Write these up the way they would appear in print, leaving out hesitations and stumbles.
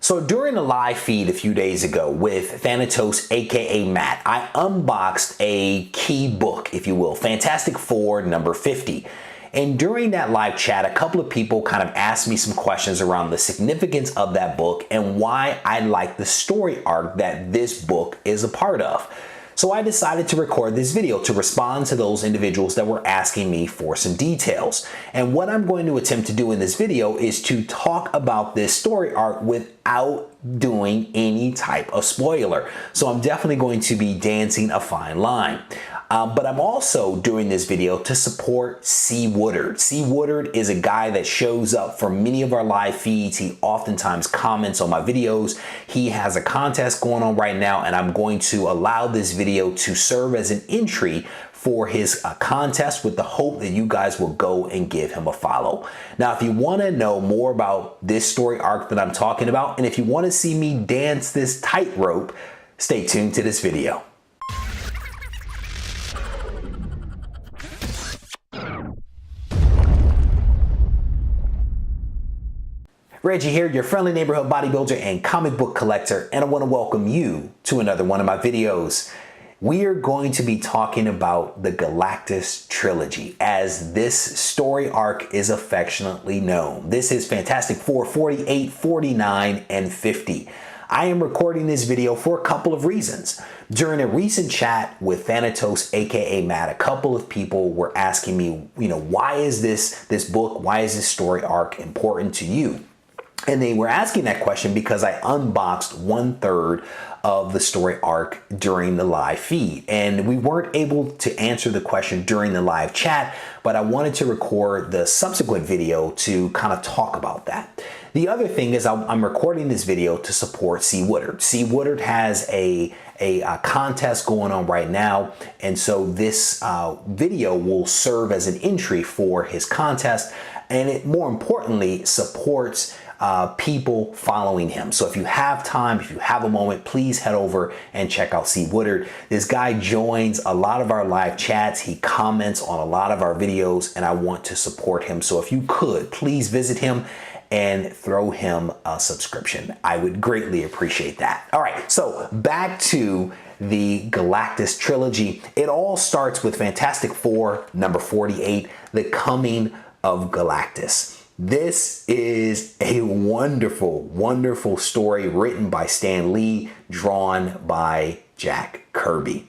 So during a live feed a few days ago with Thanatos, aka Matt, I unboxed a key book, if you will, Fantastic Four number 50. And during that live chat, a couple of people kind of asked me some questions around the significance of that book and why I like the story arc that this book is a part of. So I decided to record this video to respond to those individuals that were asking me for some details. And what I'm going to attempt to do in this video is to talk about this story arc without doing any type of spoiler. So I'm definitely going to be dancing a fine line. But I'm also doing this video to support C. Woodard. C. Woodard is a guy that shows up for many of our live feeds. He oftentimes comments on my videos. He has a contest going on right now, and I'm going to allow this video to serve as an entry for his contest with the hope that you guys will go and give him a follow. Now, if you want to know more about this story arc that I'm talking about, and if you want to see me dance this tightrope, stay tuned to this video. Reggie here, your friendly neighborhood bodybuilder and comic book collector, and I want to welcome you to another one of my videos. We are going to be talking about the Galactus Trilogy, as this story arc is affectionately known. This is Fantastic Four 48, 49, and 50. I am recording this video for a couple of reasons. During a recent chat with Thanatos, aka Matt, a couple of people were asking me, why is this book, why is this story arc important to you? And they were asking that question because I unboxed 1/3 of the story arc during the live feed. And we weren't able to answer the question during the live chat, but I wanted to record the subsequent video to kind of talk about that. The other thing is I'm recording this video to support C. Woodard. C. Woodard has a contest going on right now, and so this video will serve as an entry for his contest, and it more importantly supports people following him. So if you have time, if you have a moment, please head over and check out C. Woodard. This guy joins a lot of our live chats. He comments on a lot of our videos, and I want to support him. So if you could, please visit him and throw him a subscription. I would greatly appreciate that. All right, so back to the Galactus Trilogy. It all starts with Fantastic Four number 48, The Coming of Galactus. This is a wonderful, wonderful story written by Stan Lee, drawn by Jack Kirby.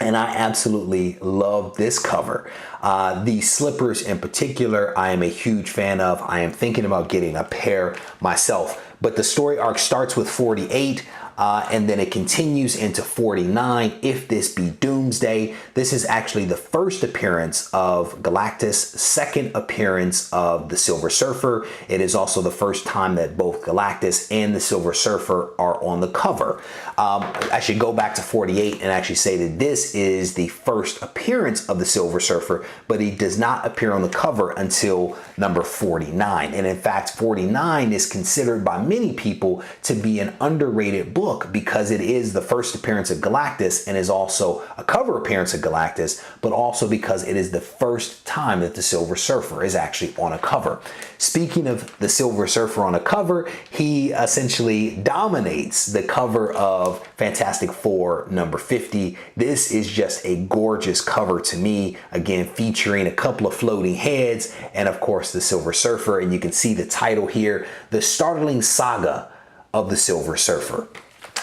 And I absolutely love this cover. The slippers in particular, I am a huge fan of. I am thinking about getting a pair myself. But the story arc starts with 48, and then it continues into 49, If This Be Doomsday. This is actually the first appearance of Galactus, second appearance of the Silver Surfer. It is also the first time that both Galactus and the Silver Surfer are on the cover. I should go back to 48 and actually say that this is the first appearance of the Silver Surfer, but he does not appear on the cover until number 49. And in fact, 49 is considered by many people to be an underrated book because it is the first appearance of Galactus and is also a cover appearance of Galactus, but also because it is the first time that the Silver Surfer is actually on a cover. Speaking of the Silver Surfer on a cover, he essentially dominates the cover of Fantastic Four number 50. This is just a gorgeous cover to me, again featuring a couple of floating heads and of course the Silver Surfer, and you can see the title here, The Startling Saga of the Silver Surfer.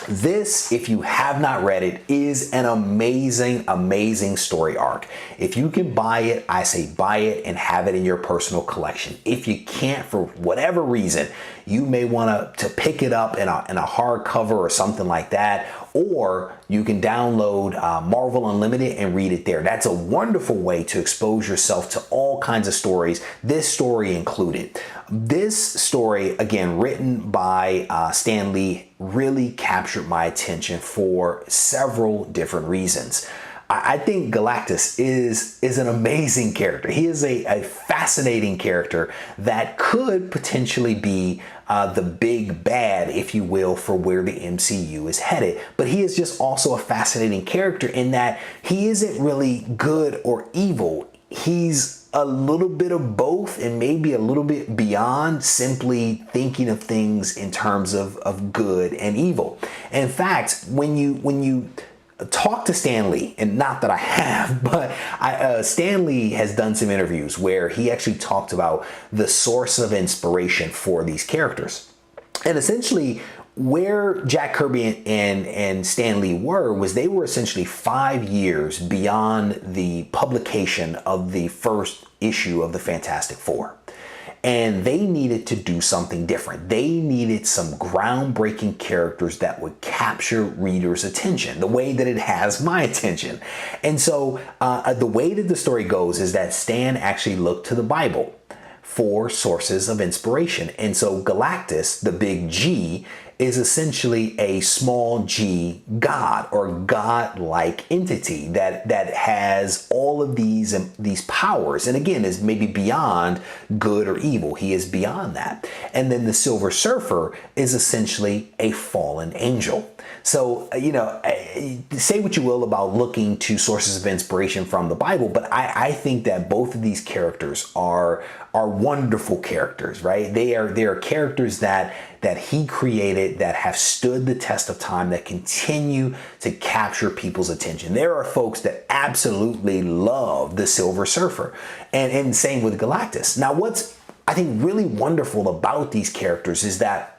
This, if you have not read it, is an amazing, amazing story arc. If you can buy it, I say buy it and have it in your personal collection. If you can't, for whatever reason, you may want to pick it up in a hardcover or something like that, or you can download Marvel Unlimited and read it there. That's a wonderful way to expose yourself to all kinds of stories, this story included. This story, again, written by Stan Lee, really captured my attention for several different reasons. I think Galactus is an amazing character. He is a fascinating character that could potentially be the big bad, if you will, for where the MCU is headed. But he is just also a fascinating character in that he isn't really good or evil. He's a little bit of both and maybe a little bit beyond simply thinking of things in terms of good and evil. In fact, when you talk to Stan Lee, and not that I have, but Stan Lee has done some interviews where he actually talked about the source of inspiration for these characters. And essentially, where Jack Kirby and Stan Lee was they were essentially 5 years beyond the publication of the first issue of the Fantastic Four. And they needed to do something different. They needed some groundbreaking characters that would capture readers' attention, the way that it has my attention. And so the way that the story goes is that Stan actually looked to the Bible for sources of inspiration. And so Galactus, the big G, is essentially a small g god or god-like entity that has all of these powers, and again is maybe beyond good or evil. He is beyond that. And then the Silver Surfer is essentially a fallen angel. So, you know, say what you will about looking to sources of inspiration from the Bible, but I think that both of these characters are wonderful characters, right? They are characters that he created that have stood the test of time, that continue to capture people's attention. There are folks that absolutely love the Silver Surfer, and same with Galactus. Now, what's I think really wonderful about these characters is that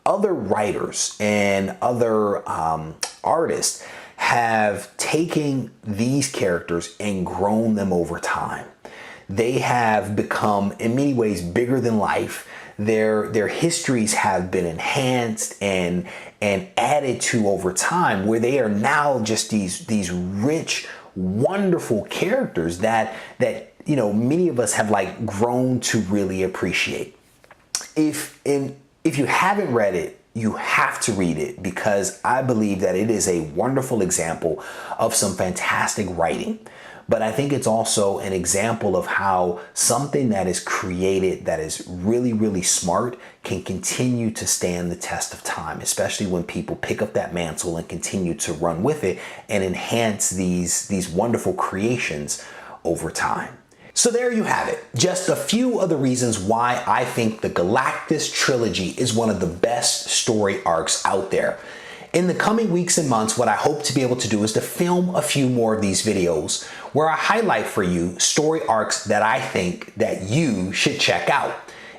other writers and other artists have taken these characters and grown them over time. They have become, in many ways, bigger than life. Their histories have been enhanced and added to over time, where they are now just these rich, wonderful characters that you know many of us have like grown to really appreciate. If you haven't read it, you have to read it, because I believe that it is a wonderful example of some fantastic writing. But I think it's also an example of how something that is created that is really, really smart can continue to stand the test of time, especially when people pick up that mantle and continue to run with it and enhance these wonderful creations over time. So there you have it. Just a few of the reasons why I think the Galactus trilogy is one of the best story arcs out there. In the coming weeks and months, what I hope to be able to do is to film a few more of these videos where I highlight for you story arcs that I think that you should check out.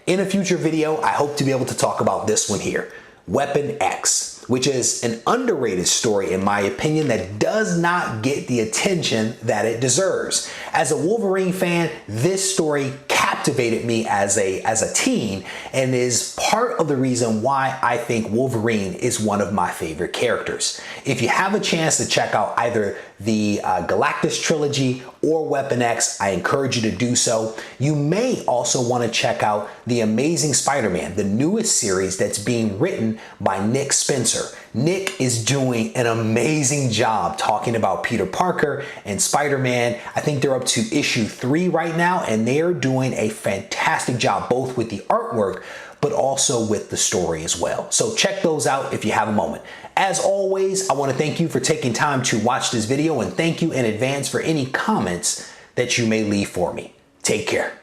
In a future video, I hope to be able to talk about this one here, Weapon X, which is an underrated story in my opinion that does not get the attention that it deserves. As a Wolverine fan, this story captivated me as a teen and is part of the reason why I think Wolverine is one of my favorite characters. If you have a chance to check out either the Galactus trilogy or Weapon X, I encourage you to do so. You may also want to check out The Amazing Spider-Man, the newest series that's being written by Nick Spencer. Nick is doing an amazing job talking about Peter Parker and Spider-Man. I think they're up to issue 3 right now, and they are doing a fantastic job both with the artwork but also with the story as well. So check those out if you have a moment. As always, I want to thank you for taking time to watch this video, and thank you in advance for any comments that you may leave for me. Take care.